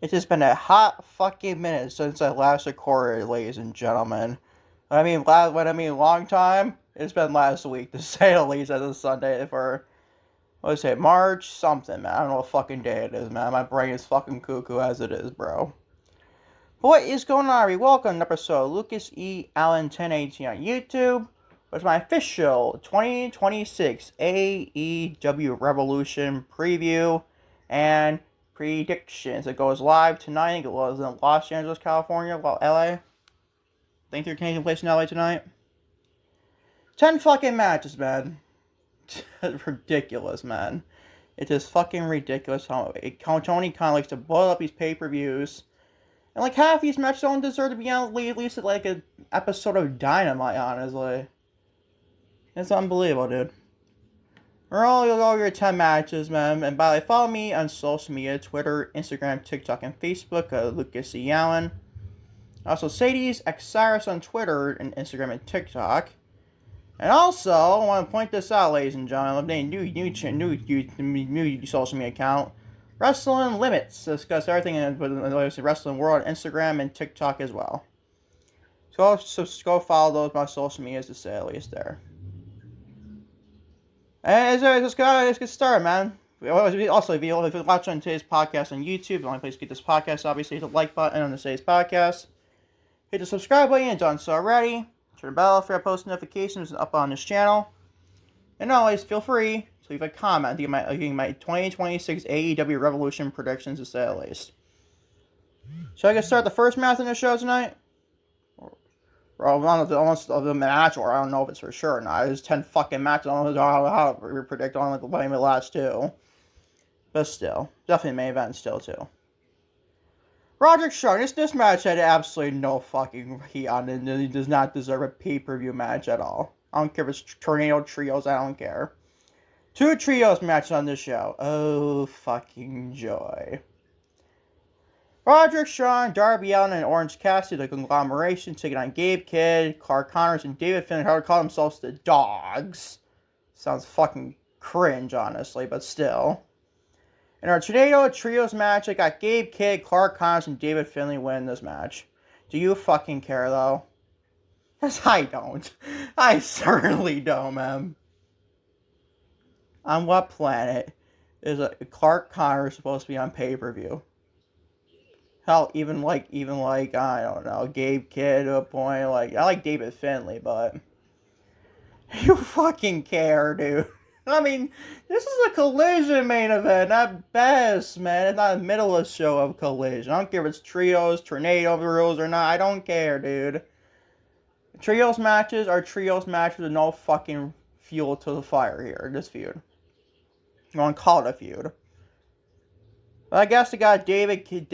It's just been a hot fucking minute since I last recorded, ladies and gentlemen. When I mean long time, it's been last week, to say the least, as a Sunday for, let's say, March something, man. I don't know what fucking day it is, man. My brain is fucking cuckoo as it is, bro. But what is going on, everybody? Welcome to episode Lucas E. Allen 1018 on YouTube. It's my official 2026 AEW Revolution preview and predictions. It goes live tonight. I think it was in Los Angeles, California, LA. I think they're taking place in LA tonight. 10 fucking matches, man. Ridiculous, man. It's just fucking ridiculous how Tony Khan likes to boil up these pay-per-views. And like half these matches don't deserve to be on at least like an episode of Dynamite, honestly. It's unbelievable, dude. We're all over your 10 matches, man. And by the way, follow me on social media, Twitter, Instagram, TikTok, and Facebook, Lucas E. Allen. Also, Sadie's X Cyrus on Twitter and Instagram and TikTok. And also, I want to point this out, ladies and gentlemen, new social media account, Wrestling Limits. Discuss everything in the wrestling world on Instagram and TikTok as well. So go follow those my social medias to say at least there. And let's get started, man. Also, if you're watching today's podcast on YouTube, the only place to get this podcast, obviously, hit the like button on today's podcast. Hit the subscribe button if you haven't done so already. Turn the bell for post notifications up on this channel. And always, feel free to leave a comment getting my 2026 AEW Revolution predictions to say at least. Shall I get started the first match in the show tonight? Or almost of the match, or I don't know if it's for sure or not. There's 10 fucking matches. I don't know how to predict on the last two. But still. Definitely main event still, too. Roderick Strong, this match had absolutely no fucking heat on it. He does not deserve a pay-per-view match at all. I don't care if it's Tornado Trios, I don't care. 2 Trios matches on this show. Oh, fucking joy. Roderick Strong, Darby Allin, and Orange Cassidy, the conglomeration, taking on Gabe Kidd, Clark Connors, and David Finlay. How to call themselves the Dogs. Sounds fucking cringe, honestly, but still. In our Tornado Trios match, I got Gabe Kidd, Clark Connors, and David Finlay winning this match. Do you fucking care, though? Because I don't. I certainly don't, man. On what planet is Clark Connors supposed to be on pay-per-view? Hell, even like, I don't know, Gabe Kidd to a point. Like, I like David Finlay, but you fucking care, dude. I mean, this is a Collision main event at best, man. It's not a middle of the show of Collision. I don't care if it's Trios, Tornado rules or not. I don't care, dude. Trios matches are Trios matches with no fucking fuel to the fire here. This feud. You want to call it a feud. But I guess they got David Kidd,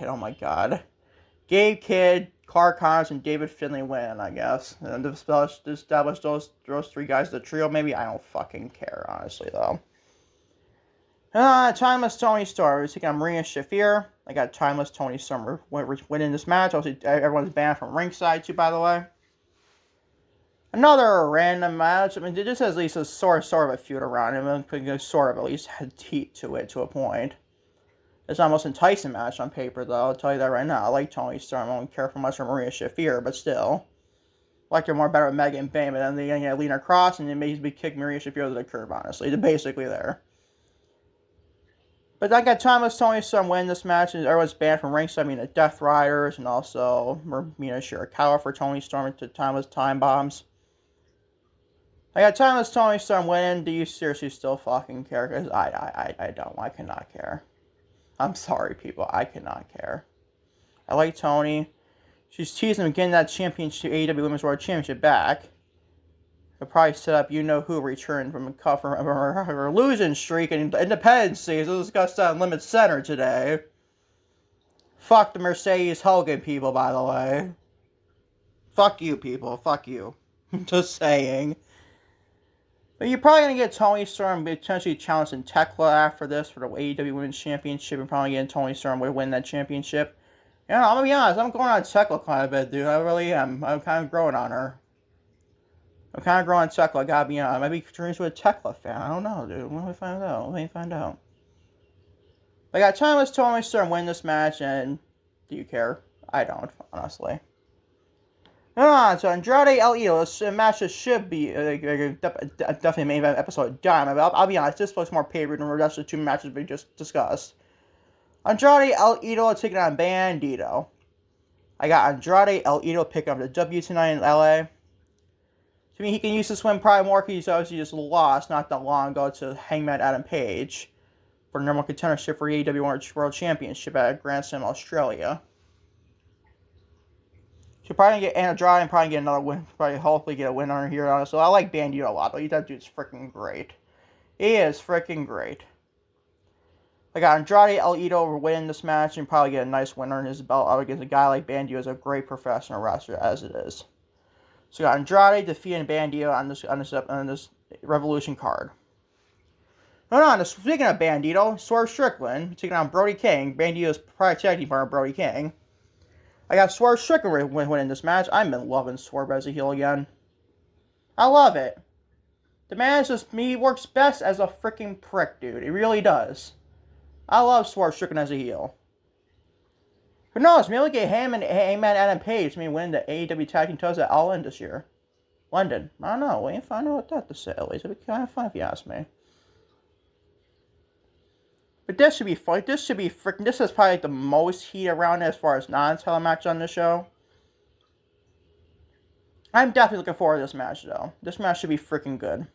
oh my god. Gabe Kidd, Clark Connors, and David Finlay win, I guess. And to establish those 3 guys as a trio, maybe? I don't fucking care, honestly, though. Timeless Tony Storm. We're taking on Marina Shafir. I got Timeless Tony Storm winning this match. Also, everyone's banned from ringside, too, by the way. Another random match. I mean, this has at least a sort of a feud around it. Sort of at least had heat to it to a point. It's not the most enticing match on paper, though. I'll tell you that right now. I like Tony Storm. I don't care for much for Maria Shafir, but still. I like her more better with Megan Bayne, but then they lean her cross, and it makes me kick Maria Shafir to the curb, honestly. They're basically there. But I got Timeless Tony Storm winning this match, and everyone's banned from ringside. I mean, the Death Riders, and also Mina Shirakawa for Tony Storm into Timeless Time Bombs. I got Timeless Tony Storm winning. Do you seriously still fucking care? Because I don't. I cannot care. I'm sorry, people. I cannot care. I like Tony. She's teasing him getting that championship, AEW Women's World Championship back. They'll probably set up you-know-who return from her losing streak in Independence Season. We'll discuss that in Limit Center today. Fuck the Mercedes Hogan people, by the way. Fuck you, people. Fuck you. Just saying. But you're probably going to get Tony Storm potentially challenging Tekla after this for the AEW Women's Championship. And probably getting Tony Storm to win that championship. Yeah, I'm going to be honest. I'm going on Tekla quite a bit, dude. I really am. I'm kind of growing on her. I'm kind of growing on Tekla. I got to be honest. I might be turning into a Tekla fan. I don't know, dude. Let me find out. I got Thomas Tony Storm win this match, and do you care? I don't, honestly. So Andrade El Idolo, this match that should be definitely a main event episode dime. I'll be honest, this looks more pay-per-view than the rest of the two matches we just discussed. Andrade El Idolo taking on Bandito. I got Andrade El Idolo picking up the W tonight in LA. To me, he can use this win probably more because he's obviously just lost not that long ago to Hangman Adam Page for the number one contendership for AEW World Championship at Grand Slam Australia. She'll probably get Andrade and probably get another win. Probably hopefully get a win on her here. Honestly, I like Bandito a lot, though. That dude's freaking great. He is freaking great. I got Andrade El Idolo winning this match and probably get a nice win on his belt out against a guy like Bandito who's a great professional wrestler as it is. So I got Andrade defeating Bandito on this Revolution card. Speaking of Bandito, Swerve Strickland taking on Brody King. Bandito's prior tag team partner, Brody King. I got Swerve Strickland winning this match. I've been loving Swerve as a heel again. I love it. The man is just me. He works best as a freaking prick, dude. He really does. I love Swerve Strickland as a heel. Who knows? Maybe we'll get Hangman Adam Page winning the AEW Tag Team titles at All In this year. London. I don't know. We ain't find out what that to say at least. It'd be kind of fun if you ask me. But this should be fun. This should be freaking. This is probably the most heat around it as far as non-title match on the show. I'm definitely looking forward to this match, though. This match should be freaking good.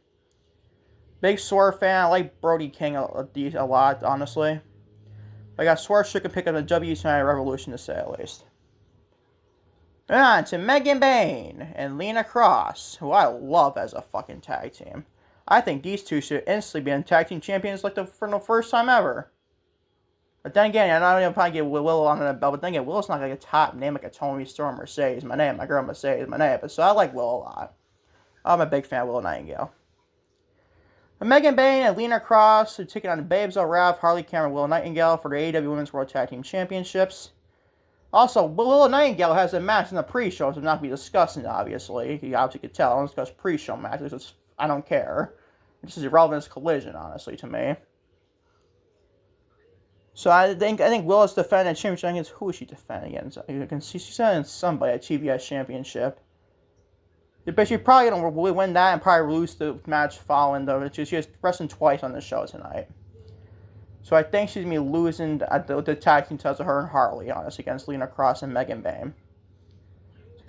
Big Swerve fan. I like Brody King a lot, honestly. I got Swerve Strickland pick up the W tonight at Revolution to say at least. And on to Megan Bayne and Lena Cross, who I love as a fucking tag team. I think these two should instantly be tag team champions for the first time ever. But then again, I'm not even probably get Willow on the belt, but then again, Willow's not like a top name like a Tony Storm Mercedes. My name, my girl Mercedes, my name. But so I like Willow a lot. I'm a big fan of Willow Nightingale. But Megan Bayne and Lena Cross are taking on the Babes O'Raf, Harley Cameron, Willow Nightingale for the AEW Women's World Tag Team Championships. Also, Willow Nightingale has a match in the pre-show, so not be discussing, obviously. You obviously could tell. I don't discuss pre-show matches. I don't care. This is irrelevant as Collision, honestly, to me. So I think Willow's defending the championship against who is she defending against? You can see she's defending somebody at TBS Championship. But she's probably gonna win that and probably lose the match following though. She's wrestling twice on the show tonight. So I think she's gonna be losing at the tag team titles of her and Harley, honestly, against Lena Cross and Megan Bayne.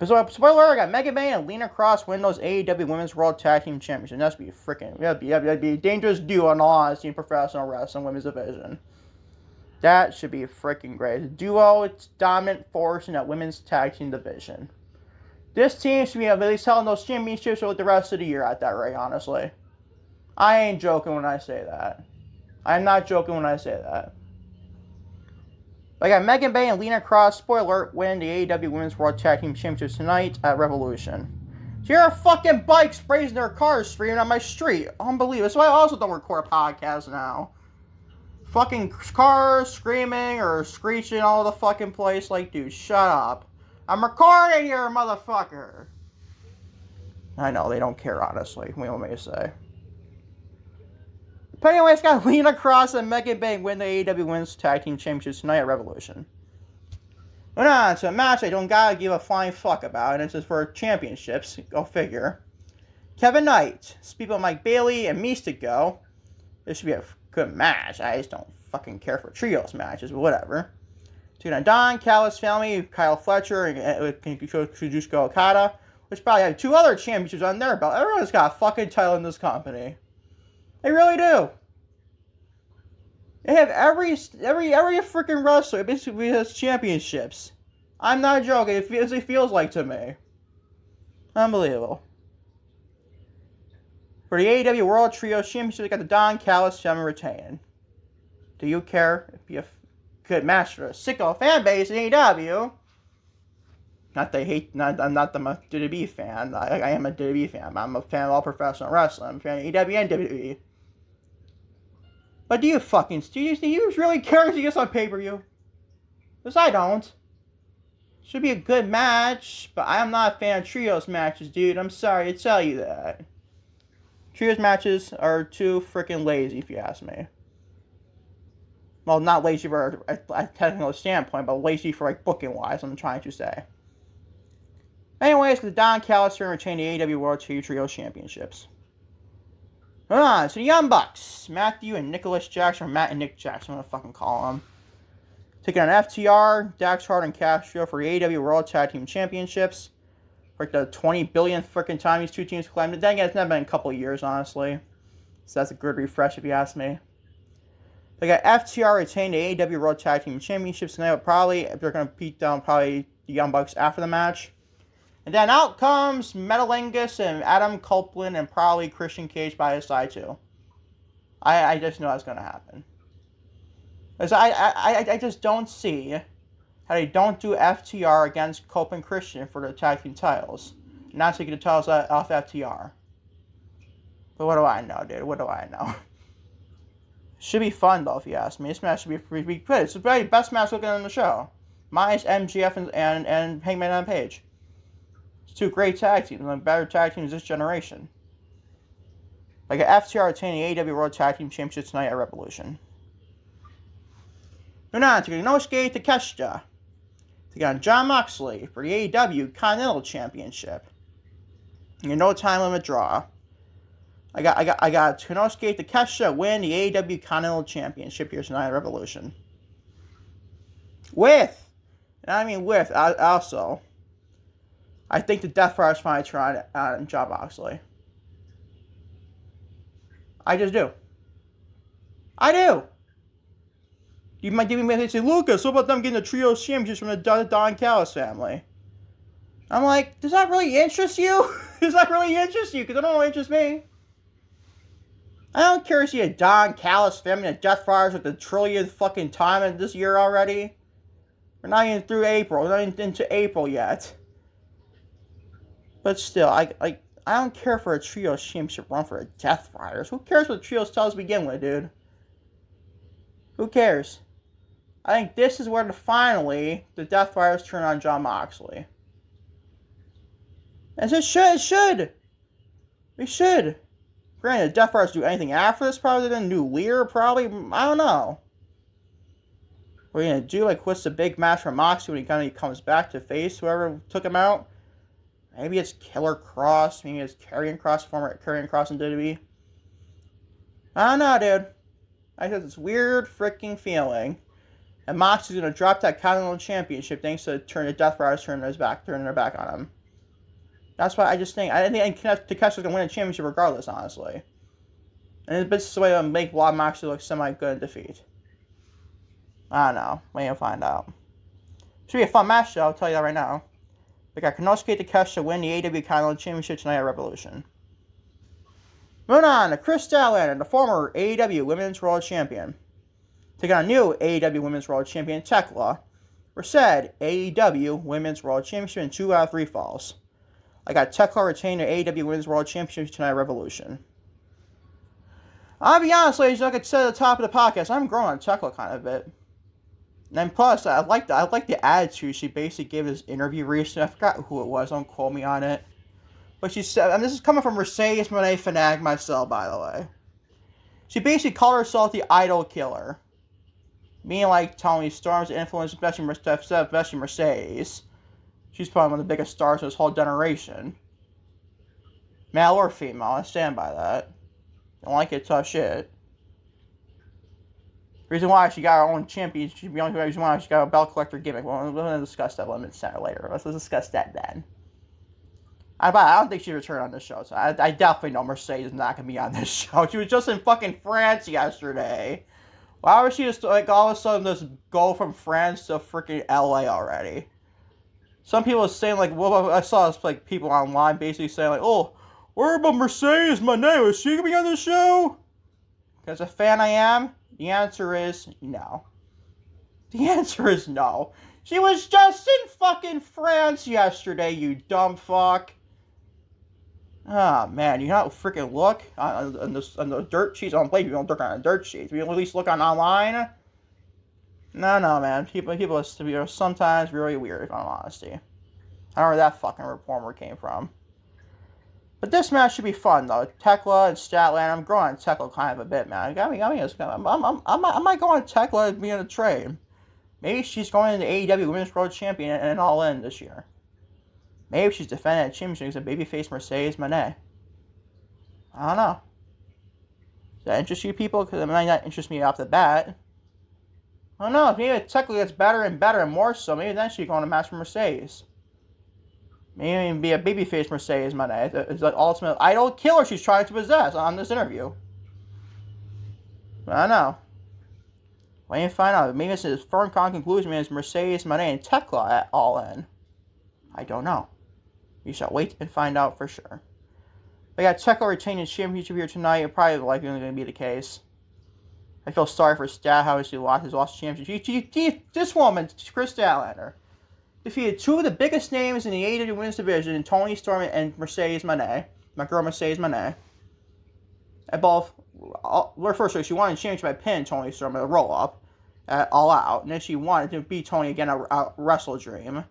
So, spoiler, I got Megan Bayne and Lena Cross win those AEW Women's World Tag Team Championships. That'd be freaking. That'd be a dangerous duo in all honesty in professional wrestling women's division. That should be freaking great. It's a duo, it's dominant force in that women's tag team division. This team should be at least holding those championships for the rest of the year at that rate, honestly. I ain't joking when I say that. I'm not joking when I say that. I got Megan Bayne and Lena Cross, spoiler alert, win the AEW Women's World Tag Team Championships tonight at Revolution. So here are fucking bikes raising their cars screaming on my street. Unbelievable. That's why I also don't record a podcast now. Fucking cars screaming or screeching all over the fucking place. Like, dude, shut up. I'm recording here, motherfucker. I know, they don't care, honestly. What want me to say? But anyway, it's got Lena Cross and Megan Bayne win the AEW Women's Tag Team Championships tonight at Revolution. Moving on to a match I don't gotta give a flying fuck about, and this is for championships. Go figure. Kevin Knight, Speedball Mike Bailey, and Mystico. This should be a good match. I just don't fucking care for trios matches, but whatever. Taking on Don Callis family, Kyle Fletcher, and Kazuchika Okada, which probably have two other championships on their belt. Everyone's got a fucking title in this company. They really do. They have every freaking wrestler basically has championships. I'm not joking. It feels like to me. Unbelievable. For the AEW World Trio Championship, they got the Don Callis family retaining. Do you care? It'd be a good match for a sicko fan base in AEW. Not they hate. I'm not a WWE fan. I am a WWE fan. I'm a fan of all professional wrestling. I'm a fan of AEW and WWE. But do you really care if you get on pay-per-view? Because I don't. Should be a good match, but I am not a fan of trios matches, dude. I'm sorry to tell you that. Trios matches are too freaking lazy, if you ask me. Well, not lazy for a technical standpoint, but lazy for like booking wise. I'm trying to say. Anyways, the Don Callis retained the AEW World Trio Championships. Moving on to the Young Bucks, Matthew and Nicholas Jackson, or Matt and Nick Jackson, I'm gonna fucking call them. Taking on FTR, Dax Hart and Castro for the AEW World Tag Team Championships. For like the 20 billionth freaking time these two teams claimed it. Dang it, it's never been a couple years, honestly. So that's a good refresh if you ask me. They got FTR retained the AEW World Tag Team Championships, and they're going to beat down probably the Young Bucks after the match. And then out comes Metalingus and Adam Copeland and probably Christian Cage by his side too. I just know that's going to happen. Because I just don't see how they don't do FTR against Cope and Christian for the tag team titles. Not taking the titles off FTR. But what do I know, dude? What do I know? Should be fun, though, if you ask me. This match should be pretty good. It's the very best match looking on the show. Minus MGF and Hangman on Page. It's two great tag teams. One of the better tag teams this generation. Like FTR retaining the AEW World Tag Team Championship tonight at Revolution. Moving on to Inosuke Takeshita. Taking on Jon Moxley for the AEW Continental Championship. No time limit draw. I got Inosuke Takeshita win the AEW Continental Championship here tonight at Revolution. Also, I think the Death Fighters finally trying on Jon Moxley. I just do. I do. You might say, Lucas, what about them getting the Trios Championships from the Don Callis family? I'm like, does that really interest you? Does that really interest you? Because it don't interest me. I don't care if you see a Don Callis family and Death Fighters like the trillionth fucking time in this year already. We're not even through April. We're not even into April yet. But still, I don't care for a Trios Championship run for a Death Fighters. Who cares what the Trios titles to begin with, dude? Who cares? I think this is where finally the Death Fighters turn on Jon Moxley. And it should. We should. Granted, Death Fighters do anything after this, probably than new Lear, probably. I don't know. What are you gonna do? Like, what's the big match for Moxley when he kind of comes back to face whoever took him out? Maybe it's Killer Cross. Maybe it's Karrion Kross, former Karrion Kross in WWE. I don't know, dude. I have this weird freaking feeling. And Moxley's gonna drop that Continental Championship thanks to the Death Fighters turning their back on him. That's why I think Takeshi's gonna win a championship regardless, honestly. And this is the way to make Moxley look semi-good in defeat. I don't know. Wait and find out. Should be a fun match, though, I'll tell you that right now. We got Konosuke Takeshita win the AEW Continental Championship tonight at Revolution. Moving on to Chris Statlander, the former AEW Women's World Champion. Taking on new AEW Women's World Champion Tekla for said AEW Women's World Championship in 2 out of 3 falls. I got Tekla retaining the AEW Women's World Championship tonight at Revolution. I'll be honest, ladies, like I said at the top of the podcast, I'm growing on Tekla kind of a bit. And plus, I like the attitude she basically gave this interview recently. I forgot who it was, don't quote me on it. But she said, and this is coming from Mercedes Monet Fanatic myself, by the way. She basically called herself the idol killer. Meaning like Tony Storm's influence, especially Mercedes. She's probably one of the biggest stars of this whole generation. Male or female, I stand by that. Don't like it, tough shit. Reason why she got her own championship, the only reason why she got a belt collector gimmick. Well, we'll discuss that Women's Center later. Let's discuss that then. I don't think she returned on this show, so I definitely know Mercedes is not going to be on this show. She was just in fucking France yesterday. Why would she just, like, all of a sudden just go from France to freaking LA already? Some people are saying, like, well, I saw, like, people online basically saying, like, oh, where about Mercedes Moné? Is she going to be on this show? Because a fan I am, the answer is no. The answer is no. She was just in fucking France yesterday, you dumb fuck. Oh, man, you don't freaking look on the dirt sheets. I don't blame you, don't look on the dirt sheets. You at least look on online. No, man. People are sometimes really weird, if I'm honest. I don't know where that fucking reformer came from. But this match should be fun though. Tekla and Statlander. I'm growing on Tekla kind of a bit, man. I might go on Tekla and be in a trade. Maybe she's going to the AEW Women's World Champion and All In this year. Maybe she's defending a championship against a babyface Mercedes Moné. I don't know. Does that interest you people? Because it might not interest me off the bat. I don't know. Maybe Tekla gets better and better and more so. Maybe then she's going to match for Mercedes. Maybe even be a babyface Mercedes Moné. It's the ultimate idol killer she's trying to possess on this interview. I don't know. Wait and find out. Maybe this is a firm conclusion. Maybe it's Mercedes Moné and Tekla at All In. I don't know. We shall wait and find out for sure. We got Tekla retaining the championship here tonight. It probably likely going to be the case. I feel sorry for Stat how she lost his championship. This woman, Chris Statlander, defeated two of the biggest names in the AEW Women's Division, Toni Storm and Mercedes Moné. My girl Mercedes Moné. At both, first she won the championship by pin Toni Storm at a roll up at All Out, and then she wanted to beat Toni again at Wrestle Dream.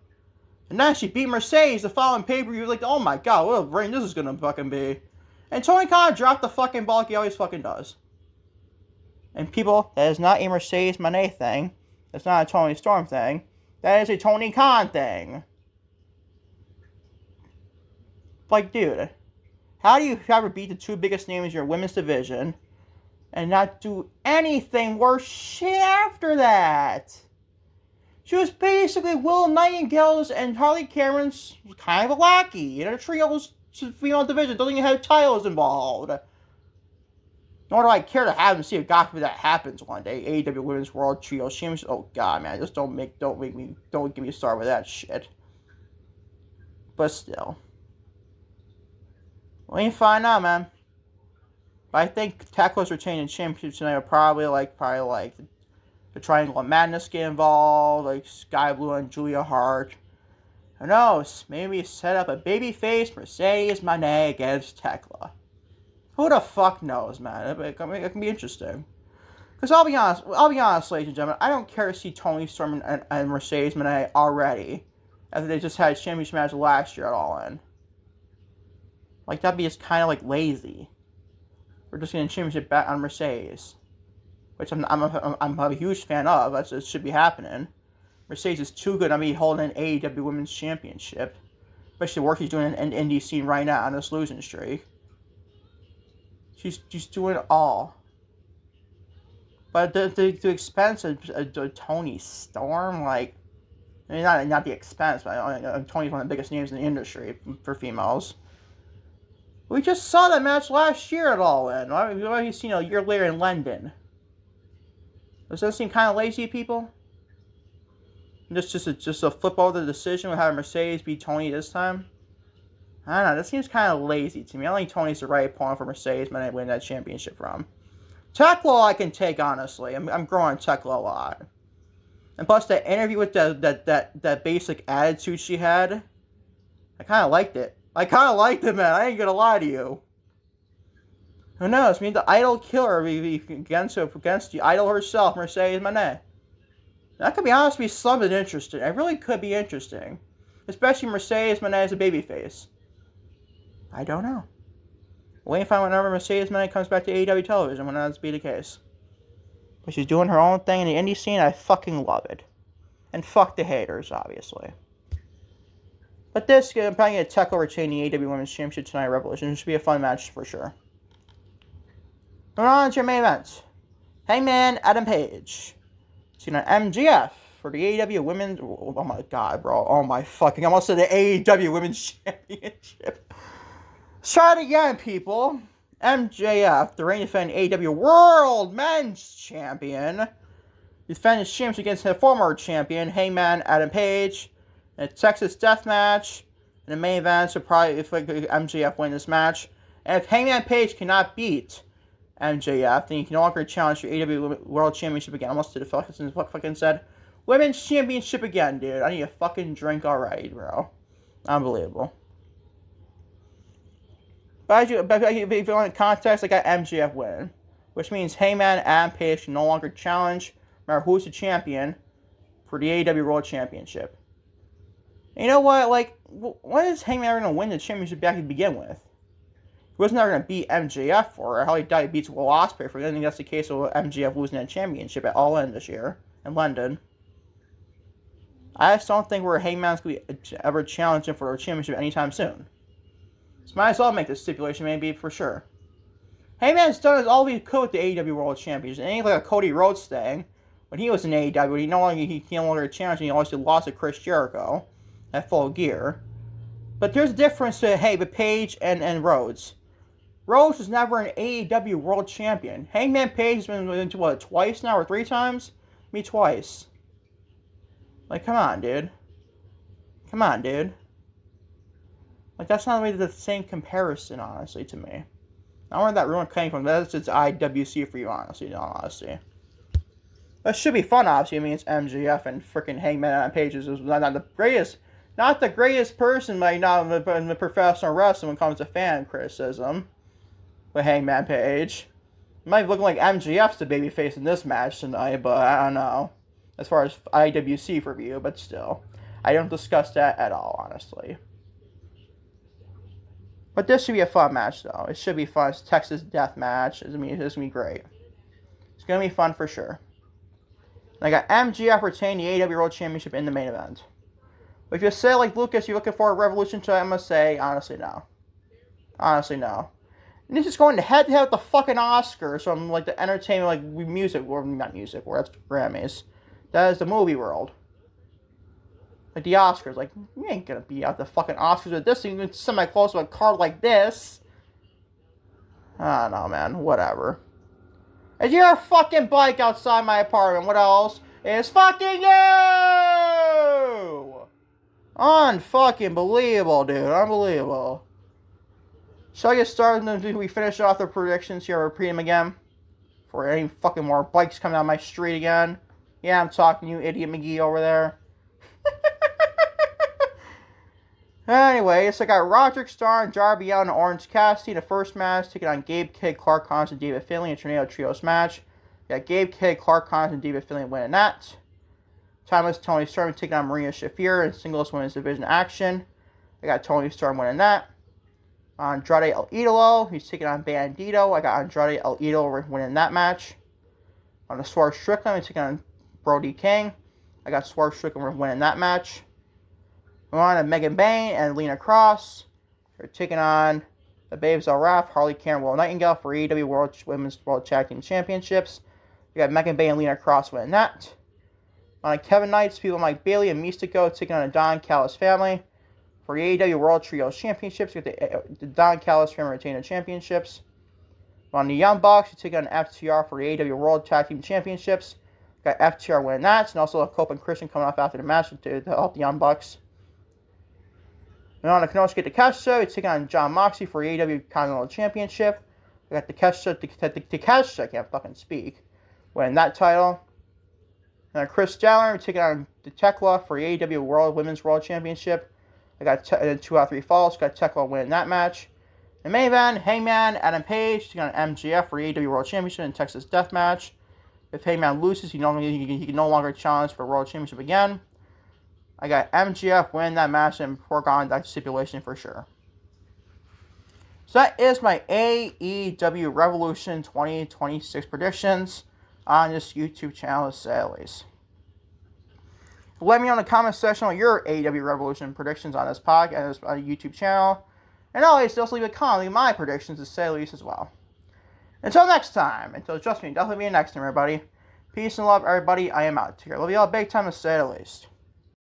And then she beat Mercedes the following pay-per-view. Like, oh my god, what a reign this is gonna fucking be. And Tony Khan dropped the fucking ball like he always fucking does. And people, that is not a Mercedes Moné thing. That's not a Toni Storm thing. That is a Tony Khan thing. Like, dude, how do you ever beat the two biggest names in your women's division and not do anything worse shit after that? She was basically Will Nightingale's and Harley Cameron's kind of a lackey in a trio's female division. Doesn't even have titles involved. Nor do I care to have them see if God forbid that happens one day. AEW Women's World Trio Championship. Oh god, man, just don't give me a start with that shit. But still, we ain't find out, man. But I think Tekla's retaining championship tonight will probably like the Triangle of Madness get involved, like Sky Blue and Julia Hart. Who knows? Maybe set up a babyface Mercedes Moné against Tekla. Who the fuck knows, man? It can be interesting. Because I'll be honest, ladies and gentlemen, I don't care to see Toni Storm and Mercedes Moné already, after they just had a championship match last year at All In. Like, that'd be just kind of like lazy. We're just getting a championship back on Mercedes, which I'm a huge fan of. It should be happening. Mercedes is too good. I mean, holding an AEW Women's Championship, especially the work she's doing in the indie scene right now on this losing streak. She's doing it all. But the expense of Toni Storm, like, I mean, not the expense, but Toni's one of the biggest names in the industry for females. We just saw that match last year at All In. We've already seen it a year later in London. Does that seem kind of lazy, people? Just a flip over the decision with having Mercedes beat Toni this time? I don't know, that seems kind of lazy to me. I don't think Toni's the right opponent for Mercedes when I win that championship from. Tekla I can take, honestly. I'm growing Tekla a lot. And plus that interview with that basic attitude she had, I kind of liked it. Man. I ain't gonna lie to you. Who knows? I mean, the idol killer against the idol herself, Mercedes Moné. That could be honestly something interesting. It really could be interesting. Especially Mercedes Moné as a babyface. I don't know. We'll wait and find out whenever Mercedes Moné comes back to AEW television when that's be the case. But she's doing her own thing in the indie scene. I fucking love it. And fuck the haters, obviously. But this, I'm probably going to Tekla retain the AEW Women's Championship tonight at Revolution. It should be a fun match for sure. Moving on to your main event. Hangman Adam Page. Seen on MGF for the AEW Women's... Oh my god, bro. Oh my fucking... I almost said the AEW Women's Championship. Let's try it again, people. MJF, the reigning defending AEW World Men's Champion. Defending his championship against the former champion, Hangman Adam Page. In a Texas death match. In the main event, so probably if MJF win this match. And if Hangman Page cannot beat MJF, then he can no longer challenge your AEW World Championship again. I almost did a fucking said Women's Championship again, dude. I need a fucking drink already, bro. Unbelievable. But if you want context, I got MJF winning. Which means Hangman Adam Page can no longer challenge, no matter who's the champion, for the AEW World And you know what? Like, why is Hangman ever going to win the championship back to begin with? He was never going to beat MJF for it. How he died beats Will Ospreay for it. I think that's the case with MJF losing that championship at All In this year in London. I just don't think Hangman's going to be ever challenging for a championship anytime soon. So might as well make this stipulation maybe for sure. Hangman's done all he could with the AEW World Championship. It ain't like a Cody Rhodes thing. When he was in AEW, he no longer challenged, he always lost to Chris Jericho at Full Gear. But there's a difference to, but Page and Rhodes. Rhodes was never an AEW World Champion. Hangman Page has been into, what, twice now or 3 times? Me twice. Like, come on, dude. Come on, dude. Like, that's not really the same comparison, honestly, to me. I don't know where that rumor came from. That's just IWC for you, honestly, in all honesty. That should be fun, obviously. I mean, it's MJF and freaking Hangman on Pages is not the greatest person, like, not in the professional wrestling when it comes to fan criticism. With Hangman Page. It might be looking like MJF's the babyface in this match tonight, but I don't know. As far as IWC review, but still. I don't discuss that at all, honestly. But this should be a fun match, though. It should be fun. It's Texas Death Match. It's going to be great. It's going to be fun for sure. And I got MJF retain the AEW World Championship in the main event. But if you say, like, Lucas, you're looking for a Revolution tonight, I'm going to say, honestly, no. Honestly, no. And this is going head-to-head with the fucking Oscars from, like, the entertainment, like, music, or not music, or that's Grammys. That is the movie world. Like, the Oscars. Like, you ain't gonna be out the fucking Oscars with this. You can semi-close to a card like this. I don't know, man. Whatever. Is your fucking bike outside my apartment? What else? It's fucking you! Unfucking believable, dude. Unbelievable. Shall I get started and we finish off the predictions here? Repeat them again. For any fucking more bikes coming down my street again. Yeah, I'm talking to you, idiot McGee over there. Anyway, so I got Roderick Strong, Darby Allin, and Orange Cassidy in the first match, taking on Gabe Kidd, Clark Connors, and David Finlay in a Tornado Trios match. We got Gabe Kidd, Clark Connors, and David Finlay winning that. Timeless Tony Storm taking on Marina Shafir in singles women's division action. I got Tony Storm winning that. Andrade El Idolo, he's taking on Bandito. I got Andrade El Idolo winning that match. On the Swerve Strickland, he's taking on Brody King. I got Swerve Strickland winning that match. We're on to Megan Bayne and Lena Cross. They're taking on the Babes El Raf, Harley Karen, Will Nightingale for AEW Women's World Tag Team Championships. We got Megan Bayne and Lena Cross winning that. On Kevin Knights, people like Bayley and Mystico taking on the Don Callis family. For the AEW World Trios Championships, we got the Don Callis family retaining the championships. On the Young Bucks, we take on FTR for the AEW World Tag Team Championships. Got FTR winning that, and also Cope and Christian coming off after the match to help the Young Bucks. And on the Kenosuke Takeshita, we take on John Moxley for the AEW Continental Championship. We got Takeshita, I can't fucking speak, winning that title. And Chris Statler, we take on Tekla for the AEW Women's World Championship. I got 2 out of 3 falls. Got Tekla winning that match. The main event, Hangman, Adam Page, taking on MJF for the AEW World Championship in Texas Death Match. If Hangman loses, he can no longer challenge for a World Championship again. I got MJF winning that match and foregone that stipulation for sure. So that is my AEW Revolution 2026 predictions on this YouTube channel, to say the least. Let me know in the comment section on your AEW Revolution predictions on this podcast, this YouTube channel. And always, just leave a comment, leave my predictions, to say the least, as well. Until next time, trust me, definitely be next time, everybody. Peace and love, everybody. I am out here. Love you all big time, to say the least.